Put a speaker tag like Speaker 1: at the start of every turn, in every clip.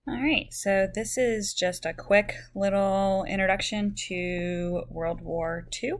Speaker 1: All right, so this is just a quick little introduction to World War II.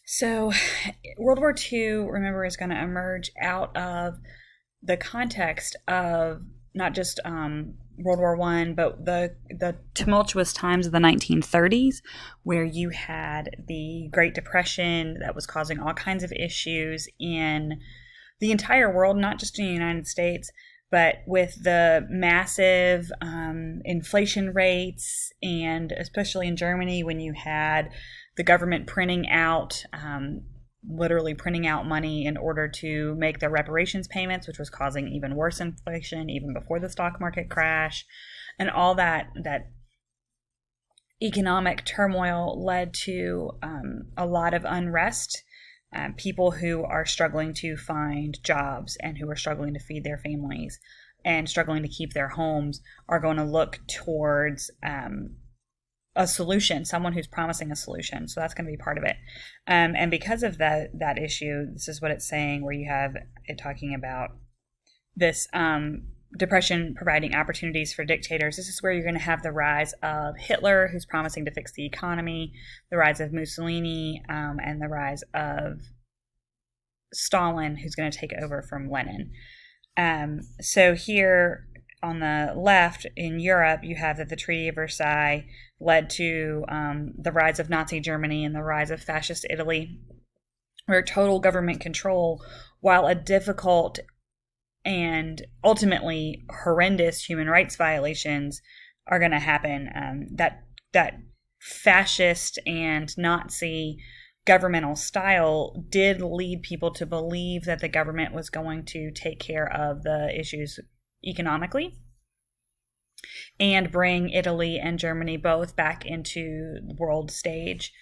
Speaker 1: So, World War II, remember, is going to emerge out of the context of not just World War One, but the tumultuous times of the 1930s, where you had the Great Depression that was causing all kinds of issues in the entire world, not just in the United States, but with the massive inflation rates, and especially in Germany, when you had the government printing out, literally printing out money in order to make their reparations payments, which was causing even worse inflation, even before the stock market crash, and all that economic turmoil led to a lot of unrest. People who are struggling to find jobs and who are struggling to feed their families and struggling to keep their homes are going to look towards a solution, someone who's promising a solution. So that's going to be part of it. And because of that issue, this is what it's saying, where you have it talking about this depression providing opportunities for dictators. This is where you're going to have the rise of Hitler, who's promising to fix the economy, the rise of Mussolini, and the rise of Stalin, who's going to take over from Lenin. So here on the left in Europe, you have that the Treaty of Versailles led to the rise of Nazi Germany and the rise of fascist Italy, where total government control, while a difficult and ultimately horrendous human rights violations are going to happen. That fascist and Nazi governmental style did lead people to believe that the government was going to take care of the issues economically and bring Italy and Germany both back into the world stage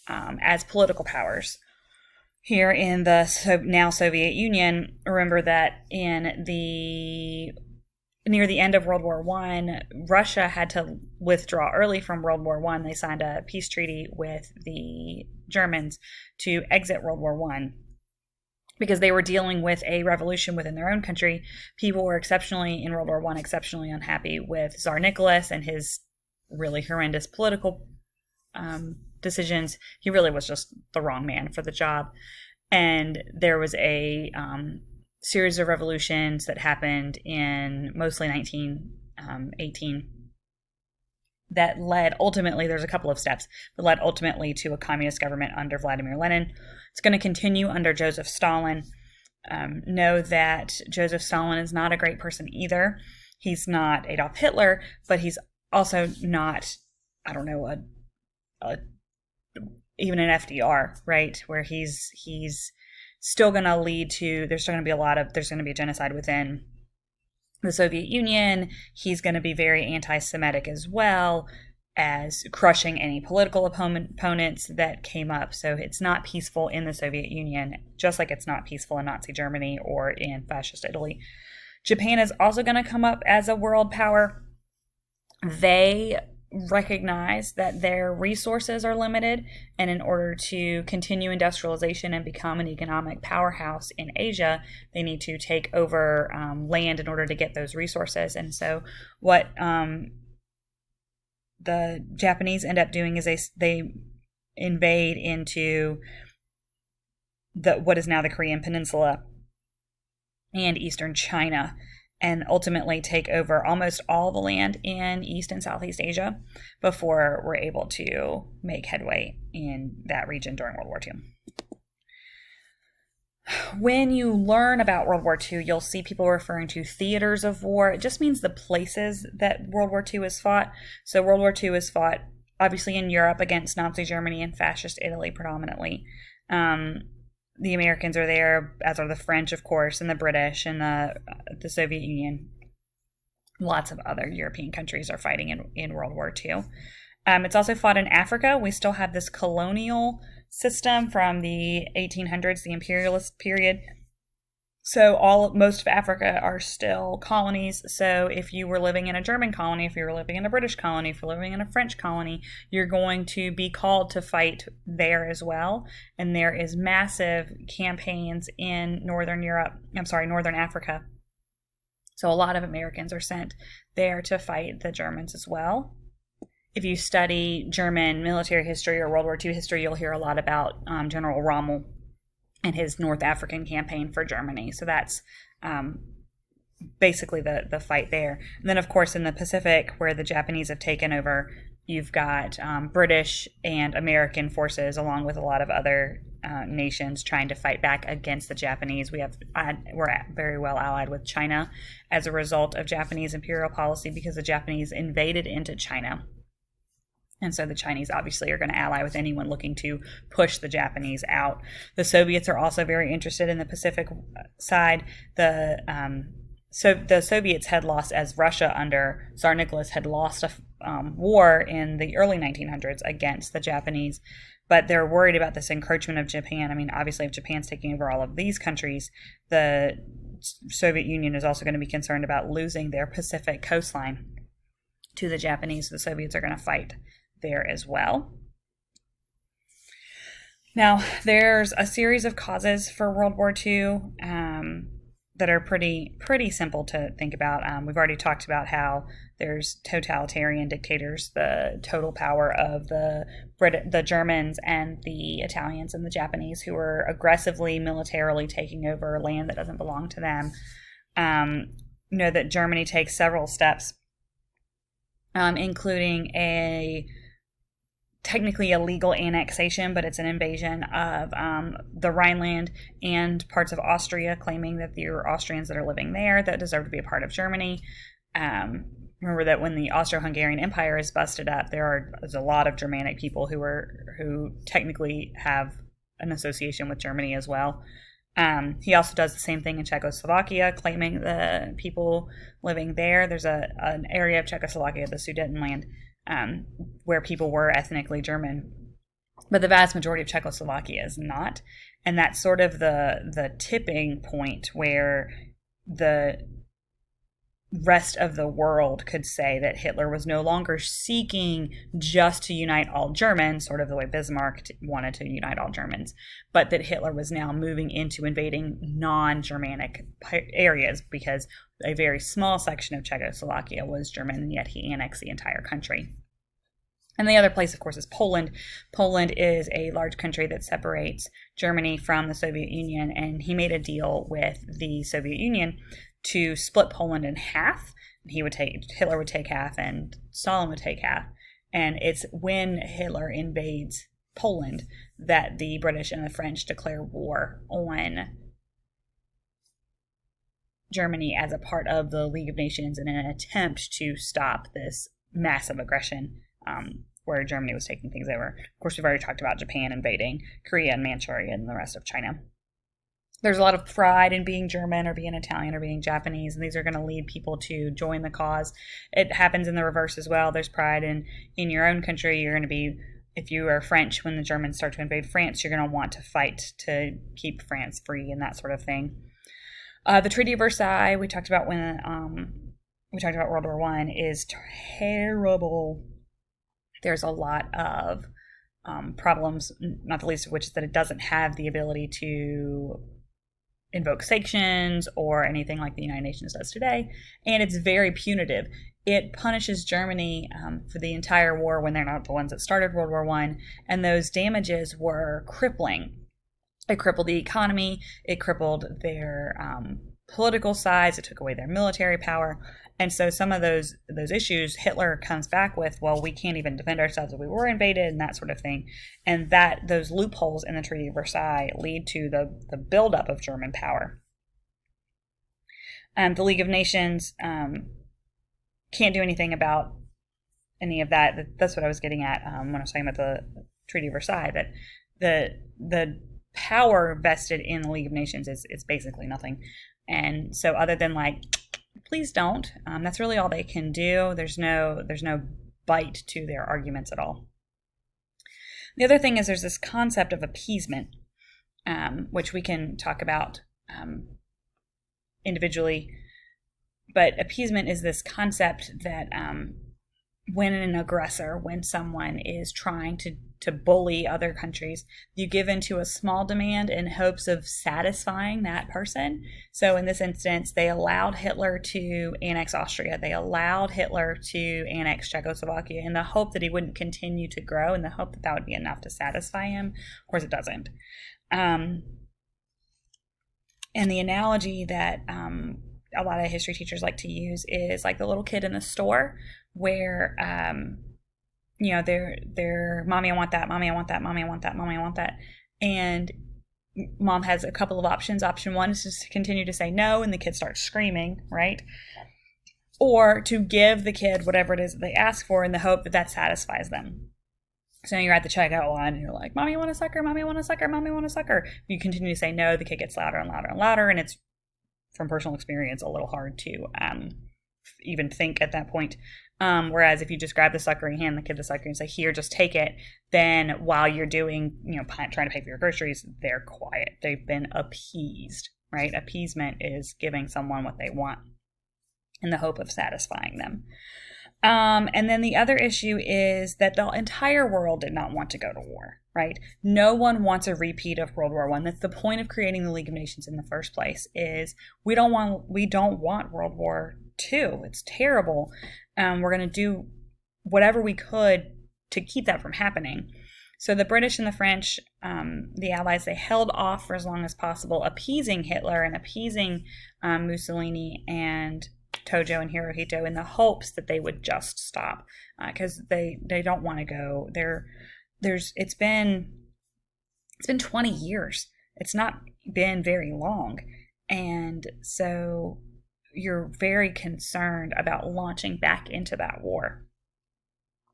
Speaker 1: as political powers. Here in the now Soviet Union, remember that near the end of World War I, Russia had to withdraw early from World War I. They signed a peace treaty with the Germans to exit World War I because they were dealing with a revolution within their own country. People were in World War I, exceptionally unhappy with Tsar Nicholas and his really horrendous political decisions. He really was just the wrong man for the job. And there was a series of revolutions that happened in mostly 1918 that led ultimately, there's a couple of steps, but led ultimately to a communist government under Vladimir Lenin. It's going to continue under Joseph Stalin. Know that Joseph Stalin is not a great person either. He's not Adolf Hitler, but he's also not, I don't know, even an FDR, right? Where he's still going to lead to, there's going to be a genocide within the Soviet Union. He's going to be very anti-Semitic as well as crushing any political opponents that came up. So it's not peaceful in the Soviet Union, just like it's not peaceful in Nazi Germany or in fascist Italy. Japan is also going to come up as a world power. They recognize that their resources are limited, and in order to continue industrialization and become an economic powerhouse in Asia, they need to take over land in order to get those resources. And so what the Japanese end up doing is they invade into what is now the Korean Peninsula and eastern China, and ultimately take over almost all the land in East and Southeast Asia before we're able to make headway in that region during World War II. When you learn about World War II, you'll see people referring to theaters of war. It just means the places that World War II is fought. So World War II is fought obviously in Europe against Nazi Germany and fascist Italy predominantly. The Americans are there, as are the French, of course, and the British and the Soviet Union. Lots of other European countries are fighting in World War II. It's also fought in Africa. We still have this colonial system from the 1800s, the imperialist period. So most of Africa are still colonies. So if you were living in a German colony, if you were living in a British colony, if you're living in a French colony, you're going to be called to fight there as well. And there is massive campaigns in Northern Africa. So a lot of Americans are sent there to fight the Germans as well. If you study German military history or World War II history, you'll hear a lot about General Rommel and his North African campaign for Germany. So that's basically the fight there. And then, of course, in the Pacific, where the Japanese have taken over, you've got British and American forces, along with a lot of other nations trying to fight back against the Japanese. We're very well allied with China as a result of Japanese imperial policy, because the Japanese invaded into China. And so the Chinese obviously are going to ally with anyone looking to push the Japanese out. The Soviets are also very interested in the Pacific side. So the Soviets had lost, as Russia under Tsar Nicholas had lost a war in the early 1900s against the Japanese. But they're worried about this encroachment of Japan. I mean, obviously, if Japan's taking over all of these countries, the Soviet Union is also going to be concerned about losing their Pacific coastline to the Japanese. So the Soviets are going to fight there as well. Now, there's a series of causes for World War II that are pretty simple to think about. We've already talked about how there's totalitarian dictators, the total power of the Germans and the Italians and the Japanese, who are aggressively militarily taking over land that doesn't belong to them. Know that Germany takes several steps, including technically a legal annexation, but it's an invasion of the Rhineland and parts of Austria, claiming that there are Austrians that are living there that deserve to be a part of Germany. Remember that when the Austro-Hungarian Empire is busted up, there's a lot of Germanic people who technically have an association with Germany as well. He also does the same thing in Czechoslovakia, claiming the people living there. There's an area of Czechoslovakia, the Sudetenland, where people were ethnically German, but the vast majority of Czechoslovakia is not. And that's sort of the tipping point where the rest of the world could say that Hitler was no longer seeking just to unite all Germans, sort of the way Bismarck wanted to unite all Germans, but that Hitler was now moving into invading non-Germanic areas, because a very small section of Czechoslovakia was German, and yet he annexed the entire country. And the other place, of course, is Poland. Poland is a large country that separates Germany from the Soviet Union, and he made a deal with the Soviet Union to split Poland in half. Hitler would take half and Stalin would take half. And it's when Hitler invades Poland that the British and the French declare war on Germany as a part of the League of Nations in an attempt to stop this massive aggression where Germany was taking things over. Of course, we've already talked about Japan invading Korea and Manchuria and the rest of China. There's a lot of pride in being German or being Italian or being Japanese, and these are going to lead people to join the cause. It happens in the reverse as well. There's pride in your own country. You're going to be, if you are French, when the Germans start to invade France, you're going to want to fight to keep France free and that sort of thing. The Treaty of Versailles, we talked about World War I, is terrible. There's a lot of problems, not the least of which is that it doesn't have the ability to invoke sanctions or anything like the United Nations does today, and it's very punitive. It punishes Germany for the entire war when they're not the ones that started World War I, and those damages were crippling. It crippled the economy, it crippled their political size, it took away their military power, and so some of those issues Hitler comes back with, well, we can't even defend ourselves if we were invaded and that sort of thing. And those loopholes in the Treaty of Versailles lead to the buildup of German power. The League of Nations can't do anything about any of that. That's what I was getting at when I was talking about the Treaty of Versailles, that the power vested in the League of Nations is basically nothing. And so other than please don't. That's really all they can do. There's no bite to their arguments at all. The other thing is there's this concept of appeasement, which we can talk about individually. But appeasement is this concept that when an aggressor, when someone is trying to bully other countries, you give into a small demand in hopes of satisfying that person. So in this instance, they allowed Hitler to annex Austria. They allowed Hitler to annex Czechoslovakia in the hope that he wouldn't continue to grow, in the hope that that would be enough to satisfy him. Of course, it doesn't. And the analogy that a lot of history teachers like to use is like the little kid in the store where they're mommy, I want that, mommy, I want that, mommy, I want that, mommy, I want that, and mom has a couple of options. Option one is just to continue to say no, and the kid starts screaming, right? Or to give the kid whatever it is that they ask for in the hope that that satisfies them. So you're at the checkout line and you're like, mommy, I want a sucker, mommy, I want a sucker, mommy, I want a sucker. You continue to say no, the kid gets louder and louder and louder, and it's, from personal experience, a little hard to even think at that point. Whereas if you just grab the sucker and hand the kid the sucker and say, here, just take it, then while you're doing, trying to pay for your groceries, they're quiet. They've been appeased, right? Appeasement is giving someone what they want in the hope of satisfying them. And then the other issue is that the entire world did not want to go to war, right? No one wants a repeat of World War I. That's the point of creating the League of Nations in the first place, is we don't want World War II. It's terrible. We're going to do whatever we could to keep that from happening. So the British and the French, the Allies, they held off for as long as possible, appeasing Hitler and appeasing Mussolini and Tojo and Hirohito in the hopes that they would just stop, because they don't want to go. It's been 20 years. It's not been very long, and so you're very concerned about launching back into that war.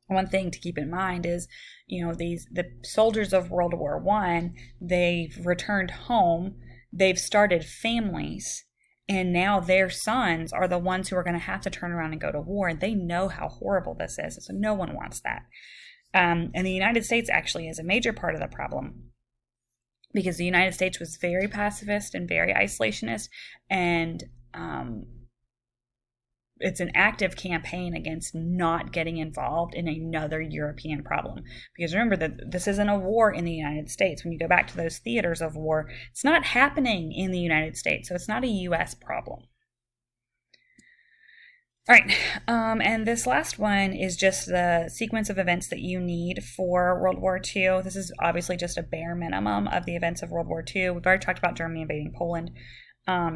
Speaker 1: One thing to keep in mind is, the soldiers of World War I, they've returned home, they've started families, and now their sons are the ones who are going to have to turn around and go to war, and they know how horrible this is, so no one wants that. And the United States actually is a major part of the problem, because the United States was very pacifist and very isolationist, and it's an active campaign against not getting involved in another European problem. Because remember that this isn't a war in the United States. When you go back to those theaters of war, it's not happening in the United States, so it's not a U.S. problem. All right, and this last one is just the sequence of events that you need for World War II. This is obviously just a bare minimum of the events of World War II. We've already talked about Germany invading Poland.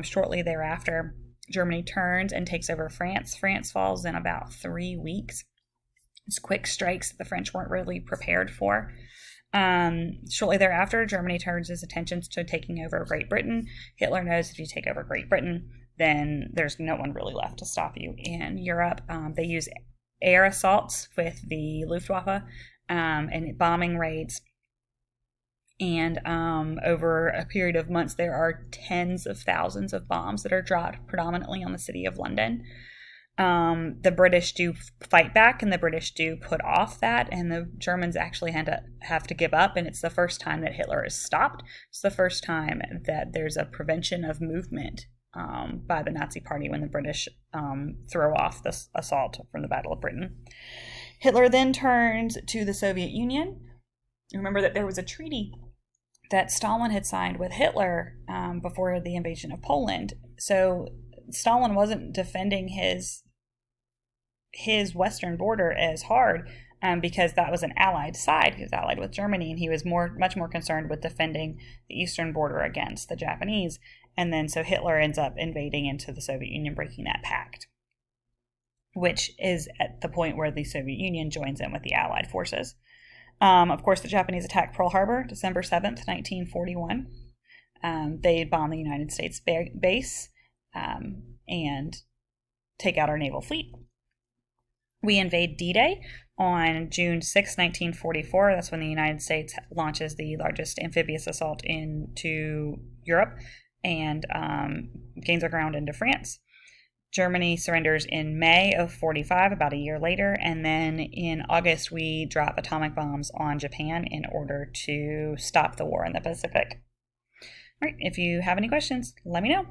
Speaker 1: Shortly thereafter, Germany turns and takes over France. France falls in about 3 weeks. It's quick strikes that the French weren't really prepared for. Shortly thereafter, Germany turns its attentions to taking over Great Britain. Hitler knows if you take over Great Britain, then there's no one really left to stop you in Europe. They use air assaults with the Luftwaffe and bombing raids. And over a period of months, there are tens of thousands of bombs that are dropped predominantly on the city of London. The British do fight back, and the British do put off that, and the Germans actually have to give up, and it's the first time that Hitler is stopped. It's the first time that there's a prevention of movement by the Nazi Party when the British throw off this assault from the Battle of Britain. Hitler then turns to the Soviet Union. Remember that there was a treaty that Stalin had signed with Hitler before the invasion of Poland. So Stalin wasn't defending his western border as hard because that was an allied side. He was allied with Germany, and he was much more concerned with defending the eastern border against the Japanese. And then so Hitler ends up invading into the Soviet Union, breaking that pact, which is at the point where the Soviet Union joins in with the Allied forces. Of course, the Japanese attack Pearl Harbor, December 7th, 1941. They bomb the United States base and take out our naval fleet. We invade D-Day on June 6, 1944. That's when the United States launches the largest amphibious assault into Europe and gains our ground into France. Germany surrenders in May of 45, about a year later, and then in August we drop atomic bombs on Japan in order to stop the war in the Pacific. All right, if you have any questions, let me know.